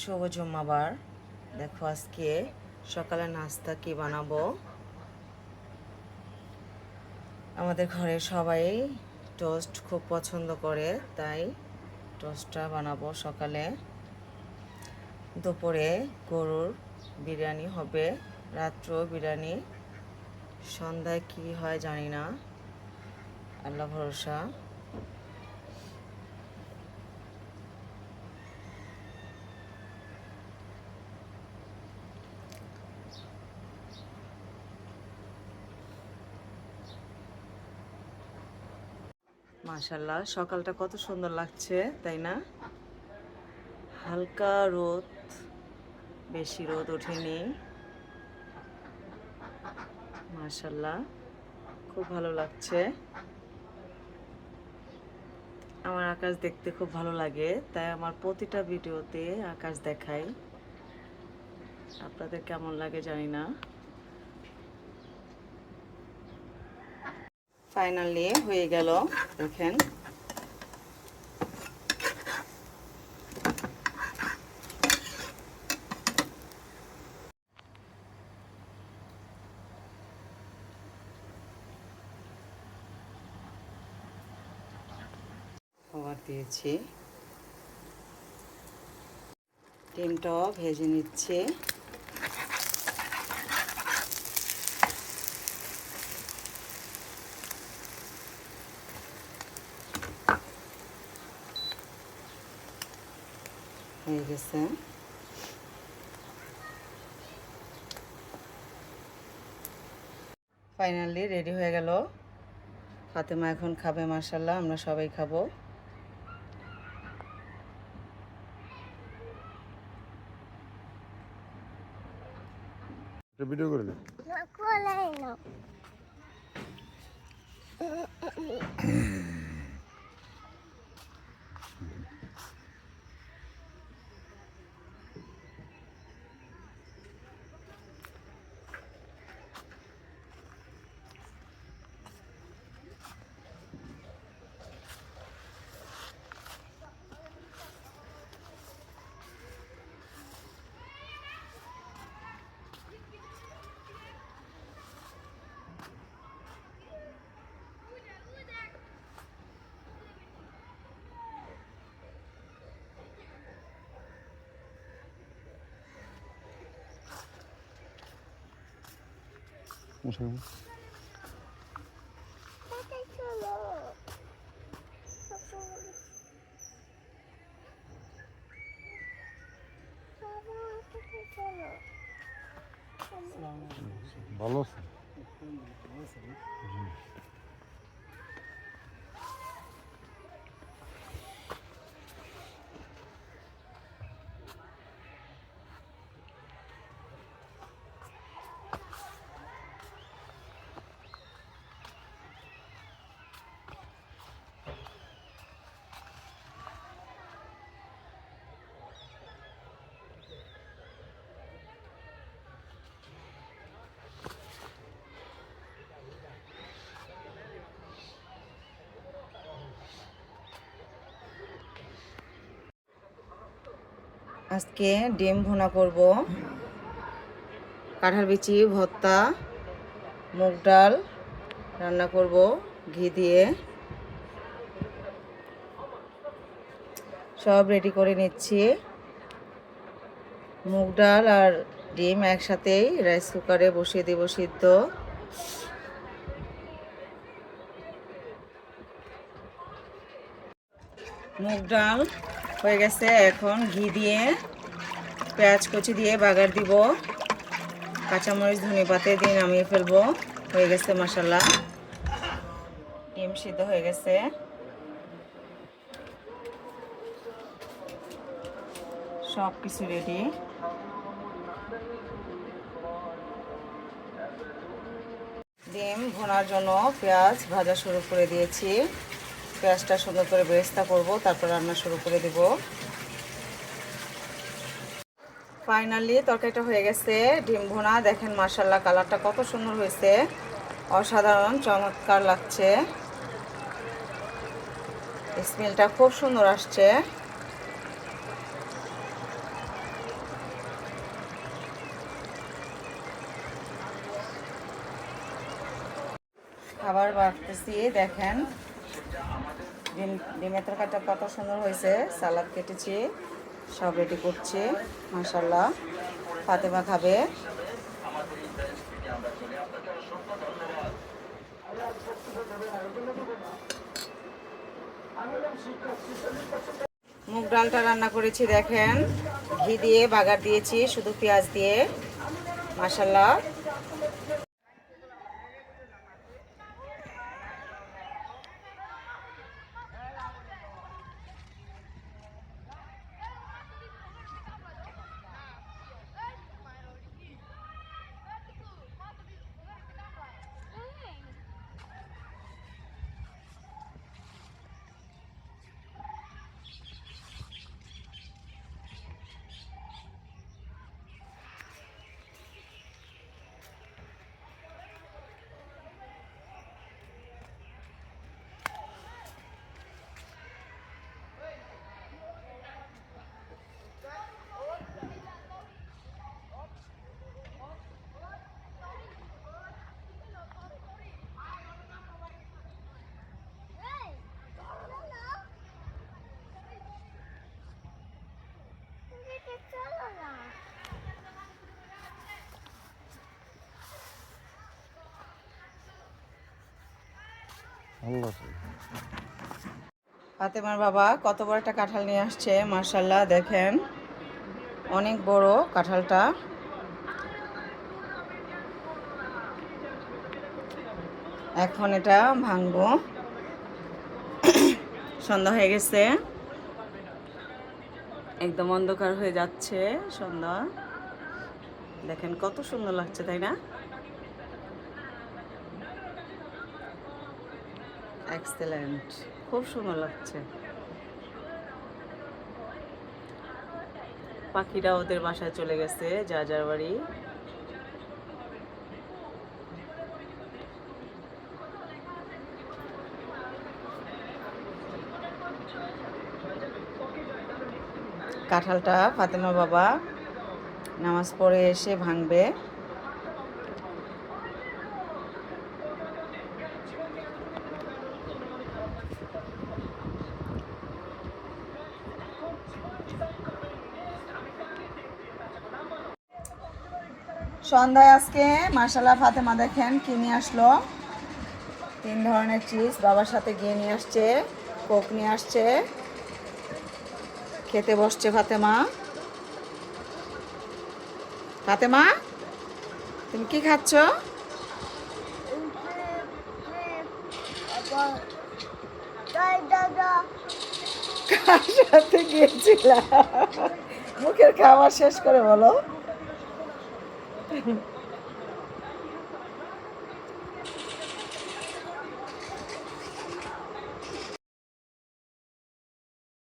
শুভ জুম্মাবার। দেখো আজকে সকালে নাস্তা কি বানাবো। আমাদের ঘরে সবাই টোস্ট খুব পছন্দ করে, তাই টোস্টটা বানাবো সকালে। দুপুরে গরুর বিরিয়ানি হবে, রাত্রেও বিরিয়ানি, সন্ধ্যায় কি হয় জানি না, আল্লাহ ভরসা। মাশাল্লাহ, সকালটা কত সুন্দর লাগছে তাই না? হালকা রোদ, বেশি রোদ ওঠেনি। মাশাল্লাহ, খুব ভালো লাগছে। আমার আকাশ দেখতে খুব ভালো লাগে, তাই আমার প্রতিটা ভিডিওতে আকাশ দেখাই। আপনাদের কেমন লাগে জানি না। ফাইনালি হয়ে গেল, দেখেন। খাবার দিয়েছি, ডিমটাও ভেজে নিচ্ছে। হয়ে গেছে। ফাইনালি রেডি হয়ে গেল। ফাতেমা এখন খাবে, মাশাল্লাহ আমরা সবাই খাবো। ভিডিও করে দে। ভালো আছে। আজকে ডিম ভুনা করব, কাঁঠাল বিচি ভর্তা, মুগ ডাল রান্না করব ঘি দিয়ে। সব রেডি করে নিচ্ছি। মুগ ডাল আর ডিম একসাথেই রাইস কুকারে বসিয়ে দেব সিদ্ধ। মুগ ডাল হয়ে গেছে, এখন ঘি দিয়ে পেঁয়াজ কুচি দিয়ে বাগার দিব, কাঁচামরিচ ধনেপাতা দিয়ে নামিয়ে ফেলবো। হয়ে গেছে মশলা, ডিম সিদ্ধ হয়ে গেছে। সব কিছু রেডি। ডিম ভোনার জন্য পেঁয়াজ ভাজা শুরু করে দিয়েছি। পেঁয়াজটা সুন্দর করে বেরেস্তা করব, তারপর রান্না শুরু করে দেব। ফাইনালি তরকারিটা হয়ে গেছে, ডিম ভুনা। দেখেন মাশাআল্লাহ, কালারটা কত সুন্দর হয়েছে, অসাধারণ চমৎকার লাগছে। স্মেলটা খুব সুন্দর আসছে। খাবার বাড়তেছি দেখেন। ডিমের তরকারিটা কত সুন্দর হয়েছে। সালাদ কেটেছি, সব রেডি করছি। মাশাআল্লাহ, ফাতেমা খাবে। মুগ ডালটা রান্না করেছি দেখেন, ঘি দিয়ে বাগার দিয়েছি শুধু পেঁয়াজ দিয়ে। মাশাআল্লাহ, ফাতেমার বাবা কত বড় একটা কাঁঠাল নিয়ে আসছে। মাশাআল্লাহ দেখেন, অনেক বড় কাঁঠালটা। এখন এটা ভাঙবো। সন্ধ্যা হয়ে গেছে, একদম অন্ধকার হয়ে যাচ্ছে সন্ধ্যা। দেখেন কত সুন্দর লাগছে, তাই না? এক্সেলেন্ট, খুব সুন্দর লাগছে। পাখিরা ওদের বাসায় চলে গেছে, যার যার বাড়ি। কাঁঠালটা ফাতেমা বাবা নামাজ পড়ে এসে ভাঙবে। সন্ধ্যায় আজকে মাশাআল্লাহ ফাতেমা দেখেন কি নিয়ে আসলো। 3 ধরনের চিজ, বাবার সাথে গিয়ে নিয়ে আসছে, কোক নিয়ে আসছে। খেতে বসছে ফাতেমা। ফাতেমা, তুমি কি খাচ্ছ? কার সাথে গিয়েছিলাম? মুখের খাবার শেষ করে বলো।